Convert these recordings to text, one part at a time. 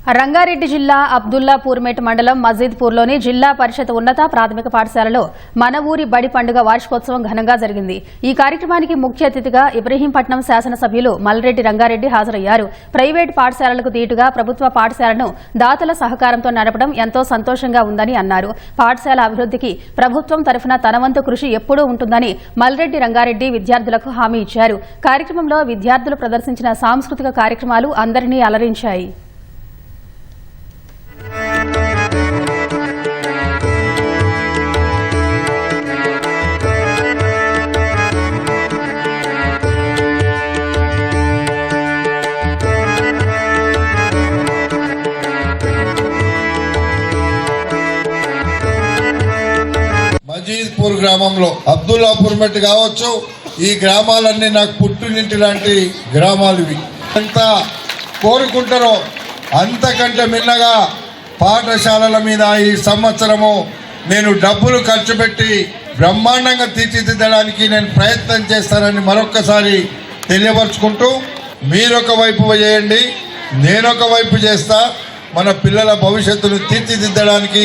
రంగారెడ్డి జిల్లా అబ్దుల్లాపూర్మేట్ మండలం మజీద్పూర్లోని జిల్లా పరిషత్ ఉన్నత ప్రాథమిక పాఠశాలలో మన ఊరి బడి పండుగ వార్షికోత్సవం ఘనంగా జరిగింది. ఈ కార్యక్రమానికి ముఖ్య అతిథిగా ఇబ్రహీంపట్నం శాసనసభ్యులు మల్రెడ్డి రంగారెడ్డి హాజరయ్యారు. ప్రైవేటు పాఠశాలలకు దీటుగా ప్రభుత్వ పాఠశాలను దాతల సహకారంతో నడపడం ఎంతో సంతోషంగా ఉందని అన్నారు. పాఠశాల అభివృద్ధికి ప్రభుత్వం తరఫున తన వంతు కృషి ఎప్పుడూ ఉంటుందని మల్రెడ్డి రంగారెడ్డి విద్యార్థులకు హామీ ఇచ్చారు. కార్యక్రమంలో విద్యార్థులు ప్రదర్శించిన సాంస్కృతిక కార్యక్రమాలు అందరినీ అలరించాయి. మజీద్పూర్ గ్రామంలో అబ్దుల్లాపూర్మెట్ కావచ్చు, ఈ గ్రామాలన్నీ నాకు పుట్టినింటి లాంటి గ్రామాలు ఇవి. ఎంత కోరుకుంటారో అంతకంటే మిన్నగా పాఠశాలల మీద ఈ సంవత్సరము నేను డబ్బులు ఖర్చు పెట్టి బ్రహ్మాండంగా తీర్చిదిద్దడానికి నేను ప్రయత్నం చేస్తానని మరొక్కసారి తెలియపరుచుకుంటూ, మీరొక వైపు చేయండి, నేనొక వైపు చేస్తా. మన పిల్లల భవిష్యత్తును తీర్చిదిద్దడానికి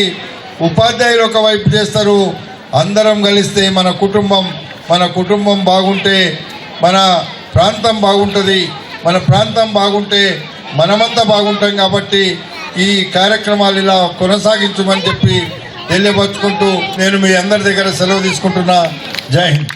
ఉపాధ్యాయులు ఒక వైపు చేస్తారు. అందరం కలిస్తే మన కుటుంబం బాగుంటే మన ప్రాంతం బాగుంటుంది. మన ప్రాంతం బాగుంటే మనమంతా బాగుంటాం. కాబట్టి ఈ కార్యక్రమాలు ఇలా కొనసాగించమని చెప్పి తెలియపరుచుకుంటూ నేను మీ అందరి దగ్గర సెలవు తీసుకుంటున్నా. జై హింద్.